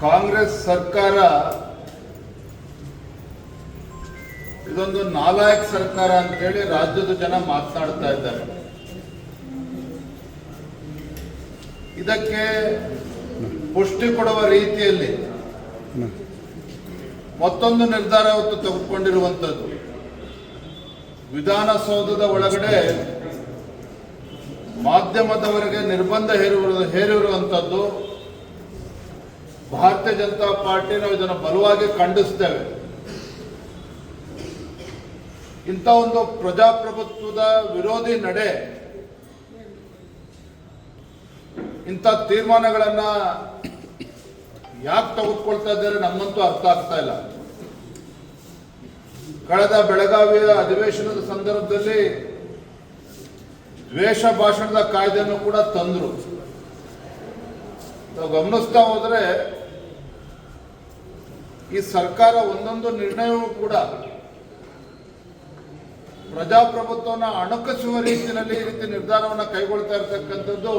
ಕಾಂಗ್ರೆಸ್ ಸರ್ಕಾರ ಇದೊಂದು ನಾಲಾಯಕ್ ಸರ್ಕಾರ ಅಂತೇಳಿ ರಾಜ್ಯದ ಜನ ಮಾತನಾಡ್ತಾ ಇದ್ದಾರೆ. ಇದಕ್ಕೆ ಪುಷ್ಟಿ ಕೊಡುವ ರೀತಿಯಲ್ಲಿ ಮತ್ತೊಂದು ನಿರ್ಧಾರ ಹೊತ್ತು ತೆಗೆದುಕೊಂಡಿರುವಂಥದ್ದು, ವಿಧಾನಸೌಧದ ಒಳಗಡೆ ಮಾಧ್ಯಮದವರೆಗೆ ನಿರ್ಬಂಧ ಹೇರಿರುವಂಥದ್ದು. ಭಾರತೀಯ ಜನತಾ ಪಾರ್ಟಿ ನಾವು ಇದನ್ನು ಬಲವಾಗಿ ಖಂಡಿಸ್ತೇವೆ. ಇಂಥ ಒಂದು ಪ್ರಜಾಪ್ರಭುತ್ವದ ವಿರೋಧಿ ನಡೆ, ಇಂಥ ತೀರ್ಮಾನಗಳನ್ನ ಯಾಕೆ ತೆಗೆದುಕೊಳ್ತಾ ಇದ್ದಾರೆ ನಮ್ಮಂತೂ ಅರ್ಥ ಆಗ್ತಾ ಇಲ್ಲ. ಕಳೆದ ಬೆಳಗಾವಿಯ ಅಧಿವೇಶನದ ಸಂದರ್ಭದಲ್ಲಿ ದ್ವೇಷ ಭಾಷಣದ ಕಾಯ್ದೆಯನ್ನು ಕೂಡ ತಂದರು. ನಾವು ಗಮನಿಸ್ತಾ ಹೋದರೆ ಈ ಸರ್ಕಾರ ಒಂದೊಂದು ನಿರ್ಣಯವೂ ಕೂಡ ಪ್ರಜಾಪ್ರಭುತ್ವವನ್ನು ಅಣಕಿಸುವ ರೀತಿಯಲ್ಲಿ ಈ ರೀತಿ ನಿರ್ಧಾರವನ್ನು ಕೈಗೊಳ್ತಾ ಇರತಕ್ಕಂಥದ್ದು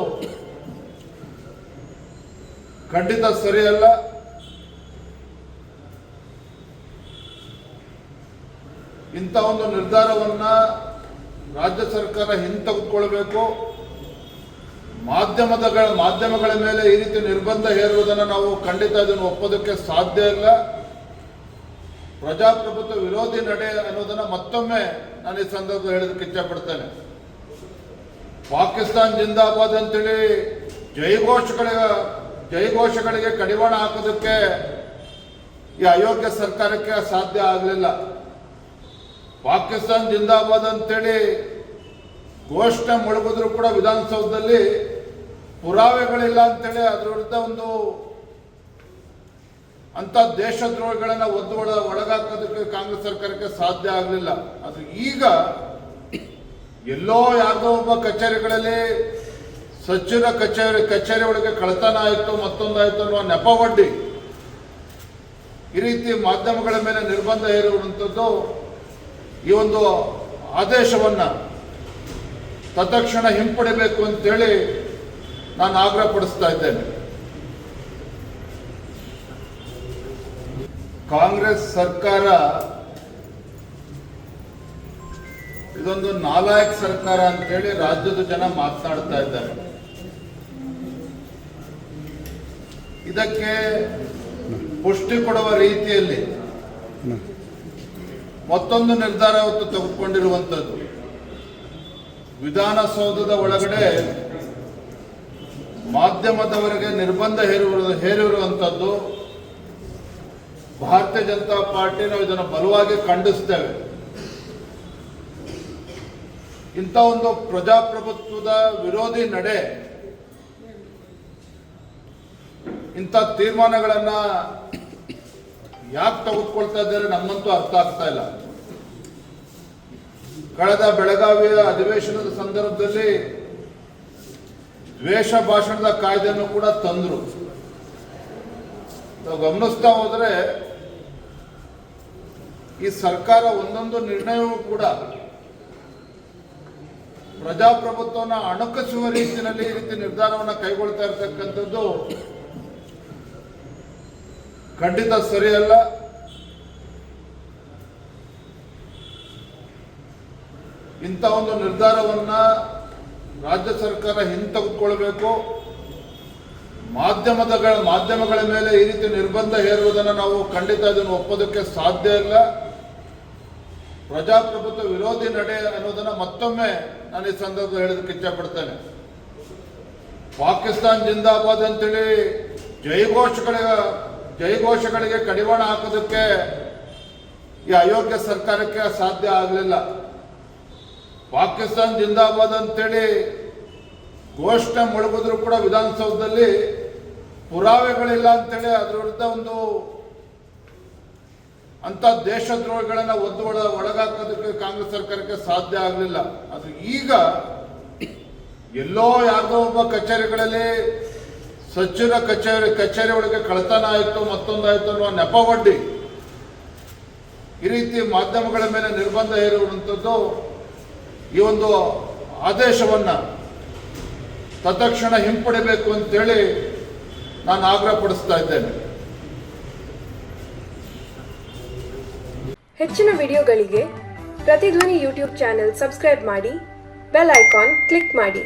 ಖಂಡಿತ ಸರಿಯಲ್ಲ. ಇಂಥ ಒಂದು ನಿರ್ಧಾರವನ್ನ ರಾಜ್ಯ ಸರ್ಕಾರ ಹಿಂತೆಗೆದುಕೊಳ್ಬೇಕು. ಮಾಧ್ಯಮಗಳ ಮೇಲೆ ಈ ರೀತಿ ನಿರ್ಬಂಧ ಹೇರುವುದನ್ನು ನಾವು ಖಂಡಿತ ಅದನ್ನು ಒಪ್ಪೋದಕ್ಕೆ ಸಾಧ್ಯ ಇಲ್ಲ. ಪ್ರಜಾಪ್ರಭುತ್ವ ವಿರೋಧಿ ನಡೆ ಅನ್ನೋದನ್ನ ಮತ್ತೊಮ್ಮೆ ನಾನು ಈ ಸಂದರ್ಭದಲ್ಲಿ ಹೇಳೋದಕ್ಕೆ ಇಚ್ಛಪಡ್ತೇನೆ. ಪಾಕಿಸ್ತಾನ್ ಜಿಂದಾಬಾದ್ ಅಂತೇಳಿ ಜೈಘೋಷಗಳಿಗೆ ಕಡಿವಾಣ ಹಾಕೋದಕ್ಕೆ ಈ ಅಯೋಗ್ಯ ಸರ್ಕಾರಕ್ಕೆ ಸಾಧ್ಯ ಆಗಲಿಲ್ಲ. ಪಾಕಿಸ್ತಾನ್ ಜಿಂದಾಬಾದ್ ಅಂತೇಳಿ ಘೋಷಣೆ ಮೊಳಗಿದ್ರು ಕೂಡ ವಿಧಾನಸೌಧದಲ್ಲಿ ಪುರಾವೆಗಳಿಲ್ಲ ಅಂತೇಳಿ ಅದರ ವಿರುದ್ಧ ಒಂದು ಅಂತ ದೇಶದ್ರೋಹಿಗಳನ್ನ ಒಳಗಾಕೋದಕ್ಕೆ ಕಾಂಗ್ರೆಸ್ ಸರ್ಕಾರಕ್ಕೆ ಸಾಧ್ಯ ಆಗಲಿಲ್ಲ. ಅದು ಈಗ ಎಲ್ಲೋ ಯಾವುದೋ ಒಬ್ಬ ಕಚೇರಿಗಳಲ್ಲಿ ಸಚಿವರ ಕಚೇರಿ ಒಳಗೆ ಕಳ್ಳತನ ಆಯಿತು, ಮತ್ತೊಂದಾಯಿತು ಅನ್ನುವ ನೆಪವೊಡ್ಡಿ ಈ ರೀತಿ ಮಾಧ್ಯಮಗಳ ಮೇಲೆ ನಿರ್ಬಂಧ ಹೇರುವಂಥದ್ದು, ಈ ಒಂದು ಆದೇಶವನ್ನ ತತ್ಕ್ಷಣ ಹಿಂಪಡಿಬೇಕು ಅಂತೇಳಿ ನಾನು ಆಗ್ರಹಪಡಿಸ್ತಾ ಇದ್ದೇನೆ. ಕಾಂಗ್ರೆಸ್ ಸರ್ಕಾರ ಇದೊಂದು ನಾಲಾಯಕ್ ಸರ್ಕಾರ ಅಂತೇಳಿ ರಾಜ್ಯದ ಜನ ಮಾತನಾಡ್ತಾ ಇದ್ದಾರೆ. ಇದಕ್ಕೆ ಪುಷ್ಟಿ ಕೊಡುವ ರೀತಿಯಲ್ಲಿ ಮತ್ತೊಂದು ನಿರ್ಧಾರ ಹೊತ್ತು ತೆಗೆದುಕೊಂಡಿರುವಂಥದ್ದು, ವಿಧಾನಸೌಧದ ಒಳಗಡೆ ಮಾಧ್ಯಮದವರೆಗೆ ನಿರ್ಬಂಧ ಹೇರಿರುವಂಥದ್ದು. ಭಾರತೀಯ ಜನತಾ ಪಾರ್ಟಿ ನಾವು ಇದನ್ನು ಬಲವಾಗಿ ಖಂಡಿಸ್ತೇವೆ. ಇಂಥ ಒಂದು ಪ್ರಜಾಪ್ರಭುತ್ವದ ವಿರೋಧಿ ನಡೆ, ಇಂಥ ತೀರ್ಮಾನಗಳನ್ನ ಯಾಕೆ ತೆಗೆದುಕೊಳ್ತಾ ಇದ್ದಾರೆ ನಮ್ಮಂತೂ ಅರ್ಥ ಆಗ್ತಾ ಇಲ್ಲ. ಕಳೆದ ಬೆಳಗಾವಿಯ ಅಧಿವೇಶನದ ಸಂದರ್ಭದಲ್ಲಿ ದ್ವೇಷ ಭಾಷಣದ ಕಾಯ್ದೆಯನ್ನು ಕೂಡ ತಂದರು. ನಾವು ಗಮನಿಸ್ತಾ ಹೋದರೆ ಈ ಸರ್ಕಾರ ಒಂದೊಂದು ನಿರ್ಣಯವೂ ಕೂಡ ಪ್ರಜಾಪ್ರಭುತ್ವವನ್ನು ಅಣಕಿಸುವ ರೀತಿಯಲ್ಲಿ ಈ ರೀತಿ ನಿರ್ಧಾರವನ್ನು ಕೈಗೊಳ್ತಾ ಇರತಕ್ಕಂಥದ್ದು ಖಂಡಿತ ಸರಿಯಲ್ಲ. ಇಂಥ ಒಂದು ನಿರ್ಧಾರವನ್ನ ರಾಜ್ಯ ಸರ್ಕಾರ ಹಿಂತೆಗೆದುಕೊಳ್ಬೇಕು. ಮಾಧ್ಯಮಗಳ ಮೇಲೆ ಈ ರೀತಿ ನಿರ್ಬಂಧ ಹೇರುವುದನ್ನು ನಾವು ಖಂಡಿತ ಅದನ್ನು ಒಪ್ಪೋದಕ್ಕೆ ಸಾಧ್ಯ ಇಲ್ಲ. ಪ್ರಜಾಪ್ರಭುತ್ವ ವಿರೋಧಿ ನಡೆ ಅನ್ನೋದನ್ನ ಮತ್ತೊಮ್ಮೆ ನಾನು ಈ ಸಂದರ್ಭದಲ್ಲಿ ಹೇಳೋದಕ್ಕೆ ಇಚ್ಛಪಡ್ತೇನೆ. ಪಾಕಿಸ್ತಾನ್ ಜಿಂದಾಬಾದ್ ಅಂತೇಳಿ ಜೈಘೋಷಗಳಿಗೆ ಕಡಿವಾಣ ಹಾಕೋದಕ್ಕೆ ಈ ಅಯೋಗ್ಯ ಸರ್ಕಾರಕ್ಕೆ ಸಾಧ್ಯ ಆಗಲಿಲ್ಲ. ಪಾಕಿಸ್ತಾನ್ ಜಿಂದಾಬಾದ್ ಅಂತೇಳಿ ಘೋಷಣೆ ಮೊಳಗಿದ್ರು ಕೂಡ ವಿಧಾನಸೌಧದಲ್ಲಿ ಪುರಾವೆಗಳಿಲ್ಲ ಅಂತೇಳಿ ಅದರ ವಿರುದ್ಧ ಒಂದು ಅಂತ ದೇಶದ್ರೋಹಿಗಳನ್ನ ಒಳಗಾಕೋದಕ್ಕೆ ಕಾಂಗ್ರೆಸ್ ಸರ್ಕಾರಕ್ಕೆ ಸಾಧ್ಯ ಆಗಲಿಲ್ಲ. ಅದು ಈಗ ಎಲ್ಲೋ ಯಾವುದೋ ಒಬ್ಬ ಕಚೇರಿಗಳಲ್ಲಿ ಸಚಿವರ ಕಚೇರಿ ಒಳಗೆ ಕಳ್ಳತನ ಆಯಿತು, ಮತ್ತೊಂದಾಯಿತು ಅನ್ನುವ ನೆಪವೊಡ್ಡಿ ಈ ರೀತಿ ಮಾಧ್ಯಮಗಳ ಮೇಲೆ ನಿರ್ಬಂಧ ಹೇರುವಂಥದ್ದು, ಈ ಒಂದು ಆದೇಶವನ್ನ ತತ್ಕ್ಷಣ ಹಿಂಪಡಿಬೇಕು ಅಂತೇಳಿ ನಾನು ಆಗ್ರಹಪಡಿಸ್ತಾ ಇದ್ದೇನೆ. ಹೆಚ್ಚಿನ ವಿಡಿಯೋಗಳಿಗೆ ಪ್ರತಿಧ್ವನಿ ಯೂಟ್ಯೂಬ್ ಚಾನೆಲ್ ಸಬ್ಸ್ಕ್ರೈಬ್ ಮಾಡಿ, ಬೆಲ್ ಐಕಾನ್ ಕ್ಲಿಕ್ ಮಾಡಿ.